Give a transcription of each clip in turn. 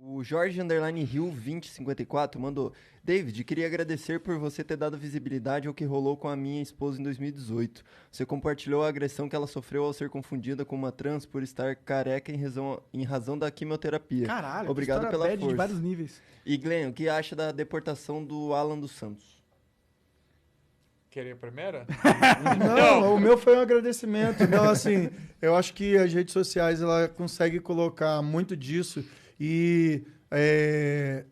O Jorge Underline Hill 2054 mandou: David, queria agradecer por você ter dado visibilidade ao que rolou com a minha esposa em 2018. Você compartilhou a agressão que ela sofreu ao ser confundida com uma trans por estar careca em razão da quimioterapia. Caralho, obrigado pela força. de vários níveis. E Glenn, o que acha da deportação do Alan dos Santos? Queria a primeira? Não, o meu foi um agradecimento. Então, assim, eu acho que as redes sociais ela consegue colocar muito disso e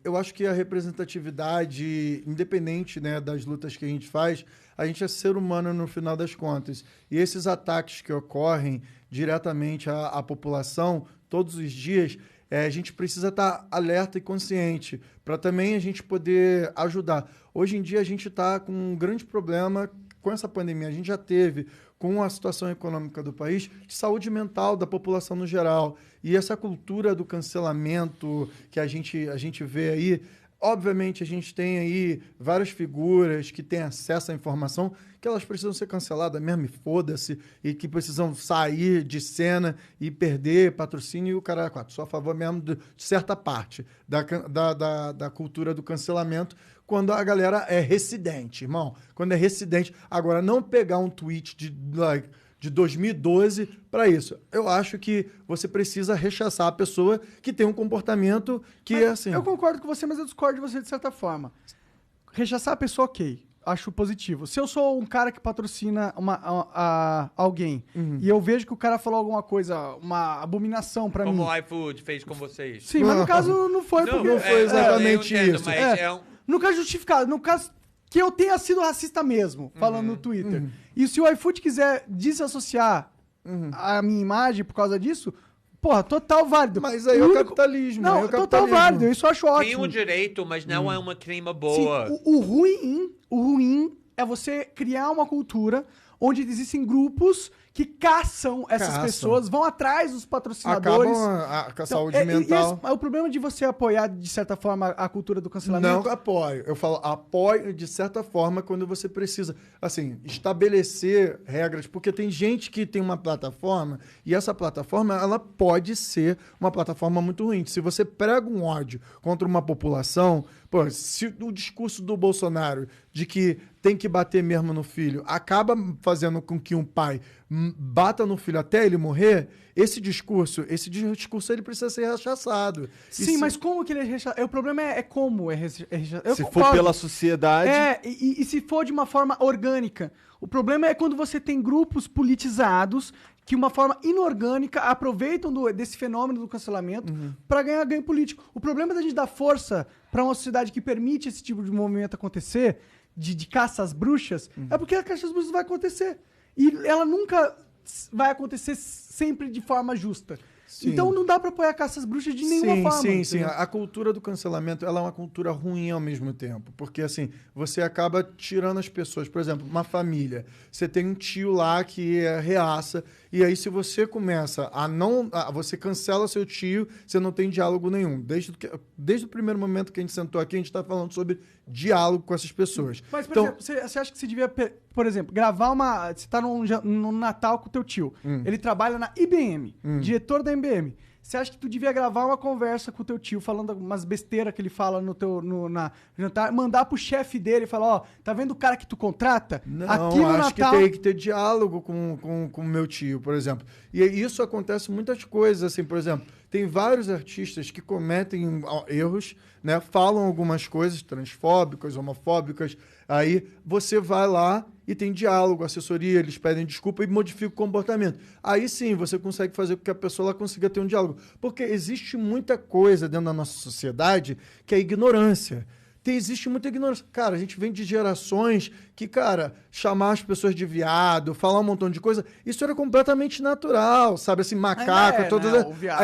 eu acho que a representatividade, independente, né, das lutas que a gente faz, a gente é ser humano no final das contas. E esses ataques que ocorrem diretamente à população todos os dias, a gente precisa estar alerta e consciente para também a gente poder ajudar. Hoje em dia a gente está com um grande problema com essa pandemia. A gente já teve com a situação econômica do país, de saúde mental da população no geral. E essa cultura do cancelamento que a gente vê aí, obviamente a gente tem aí várias figuras que têm acesso à informação que elas precisam ser canceladas mesmo, e foda-se, e que precisam sair de cena e perder patrocínio e o caralho. Sou a favor mesmo de certa parte da cultura do cancelamento, quando a galera é residente, irmão. Quando é residente. Agora, não pegar um tweet de 2012 para isso. Eu acho que você precisa rechaçar a pessoa que tem um comportamento que é assim... Eu concordo com você, mas eu discordo de você de certa forma. Rechaçar a pessoa, ok. Acho positivo. Se eu sou um cara que patrocina alguém e eu vejo que o cara falou alguma coisa, uma abominação pra mim... Como o iFood fez com vocês. Sim, mas no caso não foi porque... Não foi exatamente isso. Mas no caso justificado, no caso que eu tenha sido racista mesmo, falando no Twitter. E se o iFood quiser desassociar a minha imagem por causa disso, porra, total válido. Mas aí é o capitalismo. Não, é o total capitalismo. válido, isso eu acho ótimo. tem o direito, mas não é uma crime boa. Sim, o ruim é você criar uma cultura onde existem grupos que caçam essas pessoas, vão atrás dos patrocinadores. Acabam com a saúde mental. O problema de você apoiar, de certa forma, a cultura do cancelamento... Não apoio. Eu falo apoio de certa forma quando você precisa, assim, estabelecer regras, porque tem gente que tem uma plataforma e essa plataforma, ela pode ser uma plataforma muito ruim. Se você prega um ódio contra uma população, pô, se o discurso do Bolsonaro de que tem que bater mesmo no filho acaba fazendo com que um pai bata no filho até ele morrer, esse discurso ele precisa ser rechaçado. Sim, mas como que ele é rechaçado? O problema é como é rechaçado. Se for pela sociedade... E se for de uma forma orgânica. O problema é quando você tem grupos politizados que, de uma forma inorgânica, aproveitam desse fenômeno do cancelamento para ganhar ganho político. O problema da gente dar força para uma sociedade que permite esse tipo de movimento acontecer, de caça às bruxas, é porque a caça às bruxas vai acontecer. E ela nunca vai acontecer sempre de forma justa. Sim. Então não dá pra apoiar caças bruxas de nenhuma forma. Sim. A cultura do cancelamento, ela é uma cultura ruim ao mesmo tempo. Porque, assim, você acaba tirando as pessoas. Por exemplo, uma família. Você tem um tio lá que é reaça. E aí, se você começa você cancela seu tio, você não tem diálogo nenhum. Desde o primeiro momento que a gente sentou aqui, a gente tá falando sobre diálogo com essas pessoas. Mas, por exemplo, você acha que você devia, por exemplo, gravar você tá no Natal com o teu tio. Ele trabalha na IBM, diretor da IBM. Você acha que tu devia gravar uma conversa com o teu tio, falando umas besteiras que ele fala na jantar, mandar pro chefe dele e falar, tá vendo o cara que tu contrata? Não, aqui no acho Natal... que tem que ter diálogo com o meu tio, por exemplo. E isso acontece muitas coisas, assim, por exemplo, tem vários artistas que cometem erros, né? Falam algumas coisas transfóbicas, homofóbicas, aí você vai lá e tem diálogo, assessoria, eles pedem desculpa e modificam o comportamento. Aí sim, você consegue fazer com que a pessoa consiga ter um diálogo. Porque existe muita coisa dentro da nossa sociedade que é ignorância. Existe muita ignorância. Cara, a gente vem de gerações que, cara, chamar as pessoas de viado, falar um montão de coisa, isso era completamente natural, sabe? Assim, macaco, todas... né? O viado,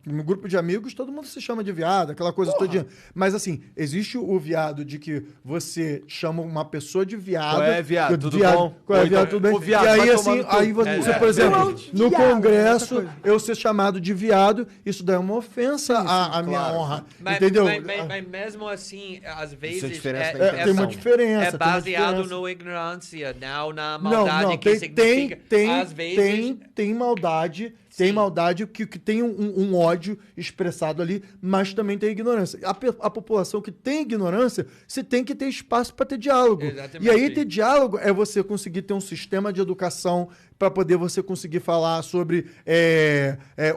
no grupo de amigos, todo mundo se chama de viado, aquela coisa todinha. Mas, assim, existe o viado de que você chama uma pessoa de viado... Qual é, viado? Tudo bom? Qual é, viado? Tudo bem? Viado, e aí, vai assim, tomar você, por exemplo, no viado, congresso, eu ser chamado de viado, isso daí é uma ofensa à minha honra. Entendeu? Mas mesmo assim, às vezes... diferença tem uma diferença. É baseado na ignorância, não na maldade que significa... Tem às vezes... tem maldade, Tem maldade, que tem um ódio expressado ali, mas também tem ignorância. A população que tem ignorância, você tem que ter espaço para ter diálogo. Exatamente. E aí ter diálogo é você conseguir ter um sistema de educação para poder você conseguir falar sobre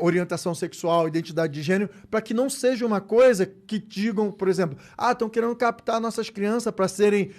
orientação sexual, identidade de gênero, para que não seja uma coisa que digam, por exemplo, estão querendo captar nossas crianças para serem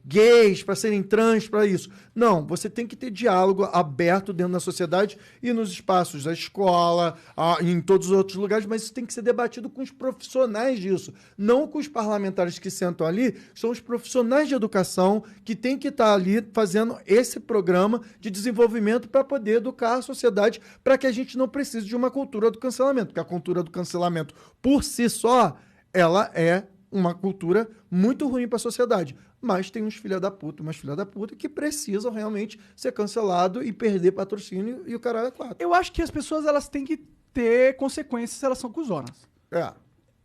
gays, para serem trans, para isso. Não, você tem que ter diálogo aberto dentro da sociedade e nos espaços da escola, em todos os outros lugares, mas isso tem que ser debatido com os profissionais disso, não com os parlamentares que sentam ali, são os profissionais de educação que têm que estar ali fazendo esse programa de desenvolvimento para poder educar a sociedade, para que a gente não precise de uma cultura do cancelamento, porque a cultura do cancelamento, por si só, ela é uma cultura muito ruim para a sociedade. Mas tem uns filha da puta, umas filha da puta que precisam realmente ser cancelados e perder patrocínio e o caralho é 4. Eu acho que as pessoas elas têm que ter consequências se elas são cuzonas.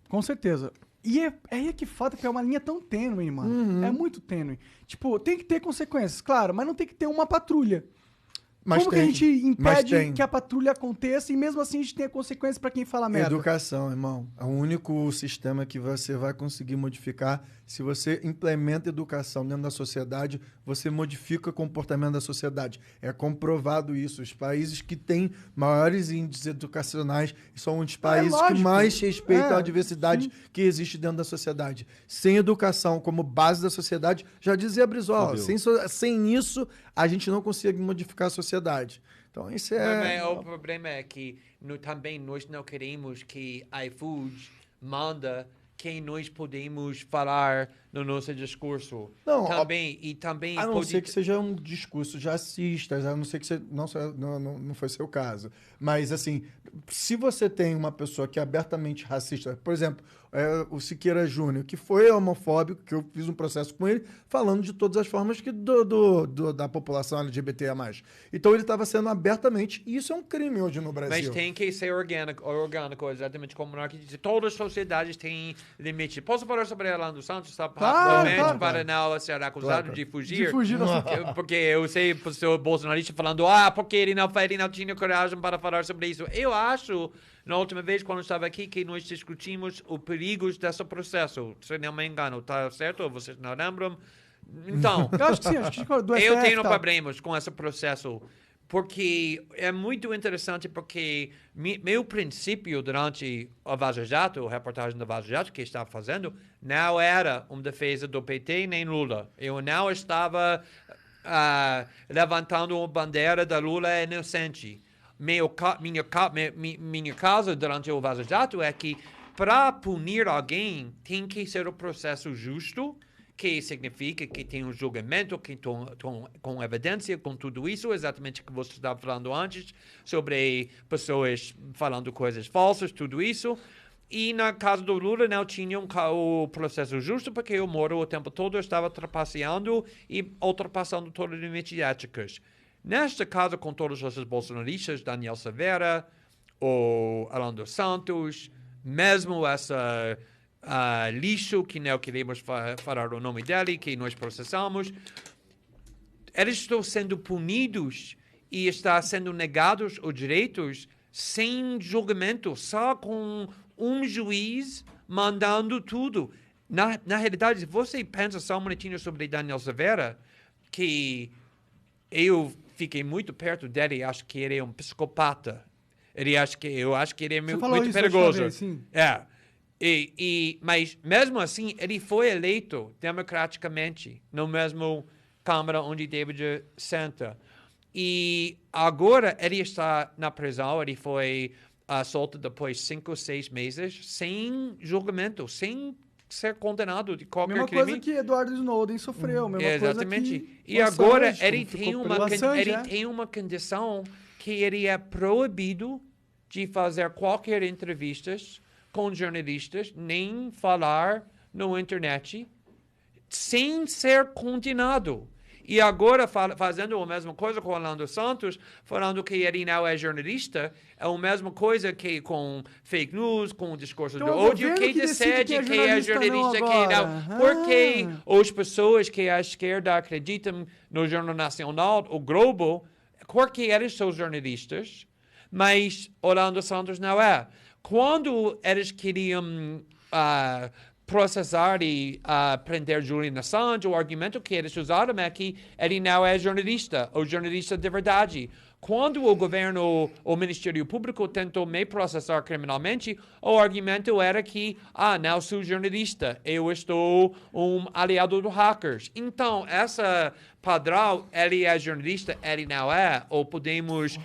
Com certeza. E aí é que falta, que é uma linha tão tênue, mano. É muito tênue. Tipo, tem que ter consequências, claro, mas não tem que ter uma patrulha. Mas Como que a gente impede que a patrulha aconteça e mesmo assim a gente tenha consequências pra quem fala merda? Educação, irmão. É o único sistema que você vai conseguir modificar. Se você implementa educação dentro da sociedade, você modifica o comportamento da sociedade. É comprovado isso. Os países que têm maiores índices educacionais são os países que mais respeitam a diversidade que existe dentro da sociedade. Sem educação como base da sociedade, já dizia Brizola, sem isso a gente não consegue modificar a sociedade. Então, isso O problema é que também nós não queremos que a iFood manda quem nós podemos falar no nosso discurso. Não, também a não ser que seja um discurso racista, a não ser que não foi seu caso. Mas, assim, se você tem uma pessoa que é abertamente racista, por exemplo, o Siqueira Júnior, que foi homofóbico, que eu fiz um processo com ele, falando de todas as formas da população LGBTIA+. Então, ele estava sendo abertamente... E isso é um crime hoje no Brasil. Mas tem que ser orgânico exatamente como o Monark disse. Todas as sociedades têm limite. Posso falar sobre Orlando Santos? Claro. Para não ser acusado de fugir. Porque eu sei o seu bolsonarista falando, porque ele não tinha coragem para falar sobre isso. Eu acho, na última vez, quando eu estava aqui, que nós discutimos os perigos desse processo. Se não me engano, tá certo? Vocês não lembram? Então, eu acho que sim. Eu tenho problemas com esse processo. Porque é muito interessante, porque meu princípio durante a Vaza Jato, a reportagem da Vaza Jato que estava fazendo, não era uma defesa do PT nem Lula. Eu não estava levantando uma bandeira da Lula inocente. Minha causa durante o Vaza Jato é que para punir alguém tem que ser um processo justo, que significa que tem um julgamento com evidência, com tudo isso, exatamente o que você estava falando antes, sobre pessoas falando coisas falsas, tudo isso. E na caso do Lula não tinha o processo justo, porque o Moro o tempo todo estava trapaceando e ultrapassando todos os limites éticos. Neste caso, com todos esses bolsonaristas, Daniel Silveira, o Orlando Santos, mesmo essa... lixo, que não queremos falar o nome dele, que nós processamos, eles estão sendo punidos e estão sendo negados os direitos sem julgamento, só com um juiz mandando tudo. Na realidade, se você pensa só um minutinho sobre Daniel Silveira, que eu fiquei muito perto dele, acho que ele é um psicopata. Eu acho que ele é muito perigoso. Sim. Mas, mesmo assim, ele foi eleito democraticamente no mesmo Câmara onde David senta. E agora ele está na prisão, ele foi solto depois de 5 ou 6 meses, sem julgamento, sem ser condenado de qualquer crime. Mesma coisa que Edward Snowden sofreu. Exatamente. Coisa que e agora ele tem uma condição que ele é proibido de fazer qualquer entrevista com jornalistas, nem falar na internet, sem ser condenado. E agora, fazendo a mesma coisa com o Orlando Santos, falando que ele não é jornalista, é a mesma coisa que com fake news, com o discurso do ódio, que decide quem é jornalista, quem não. Porque as pessoas que a esquerda acreditam no Jornal Nacional, o Globo, porque eles são jornalistas, Mas Orlando Santos não é. Quando eles queriam processar e prender Julian Assange, o argumento que eles usaram é que ele não é jornalista, ou jornalista de verdade. Quando o governo, o Ministério Público tentou me processar criminalmente, o argumento era que, não sou jornalista, eu estou um aliado dos hackers. Então, essa padrão, ele é jornalista, ele não é, ou podemos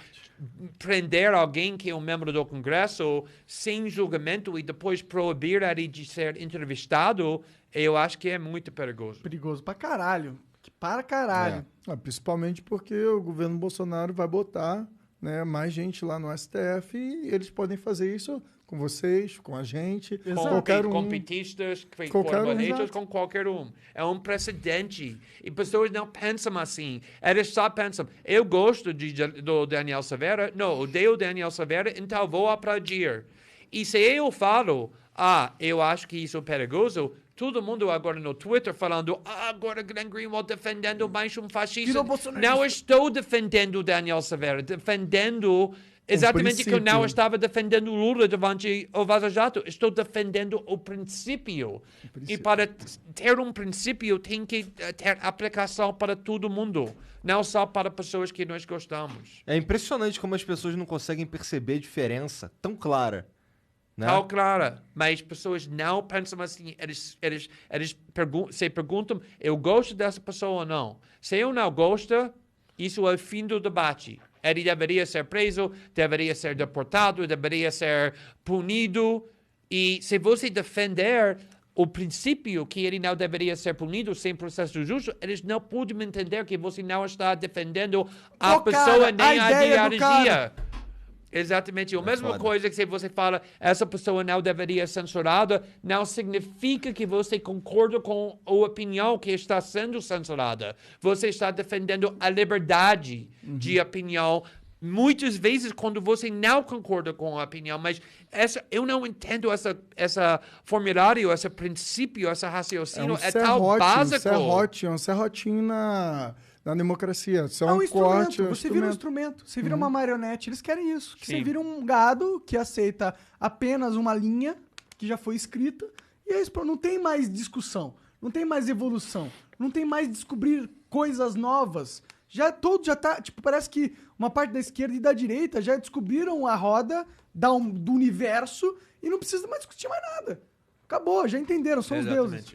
prender alguém que é um membro do Congresso sem julgamento e depois proibir ele de ser entrevistado, eu acho que é muito perigoso. Perigoso pra caralho. Para caralho. Principalmente porque o governo Bolsonaro vai botar, né, mais gente lá no STF e eles podem fazer isso com vocês, com a gente, com qualquer um. Com petistas, com qualquer um. É um precedente. E pessoas não pensam assim. Eles só pensam, eu gosto do Daniel Silveira, não, odeio o Daniel Silveira, então vou aplaudir. E se eu falo, eu acho que isso é perigoso, todo mundo agora no Twitter falando, agora Glenn Greenwald defendendo mais um fascista. Não estou defendendo o Daniel Silveira, defendendo exatamente que eu não estava defendendo o Lula durante o Vaza Jato. Estou defendendo o princípio. E para ter um princípio tem que ter aplicação para todo mundo, não só para pessoas que nós gostamos. É impressionante como as pessoas não conseguem perceber a diferença tão clara. Né? Tal, clara, mas pessoas não pensam assim, eles se perguntam, eu gosto dessa pessoa ou não? Se eu não gosto, isso é o fim do debate. Ele deveria ser preso, deveria ser deportado, deveria ser punido, e se você defender o princípio que ele não deveria ser punido sem processo justo, eles não podem entender que você não está defendendo a pessoa nem a ideologia. Exatamente. A mesma coisa que se você fala essa pessoa não deveria ser censurada, não significa que você concorda com a opinião que está sendo censurada. Você está defendendo a liberdade de opinião. Muitas vezes, quando você não concorda com a opinião, mas eu não entendo essa formulário, esse princípio, esse raciocínio, é tão básico. É um serrotinho na democracia. Isso é um instrumento. Você vira um instrumento, você vira uma marionete. Eles querem isso. Que você vira um gado que aceita apenas uma linha que já foi escrita e é isso. Não tem mais discussão, não tem mais evolução, não tem mais descobrir coisas novas. Já tá, tipo, parece que uma parte da esquerda e da direita já descobriram a roda do universo e não precisa mais discutir mais nada. Acabou, já entenderam, são os deuses.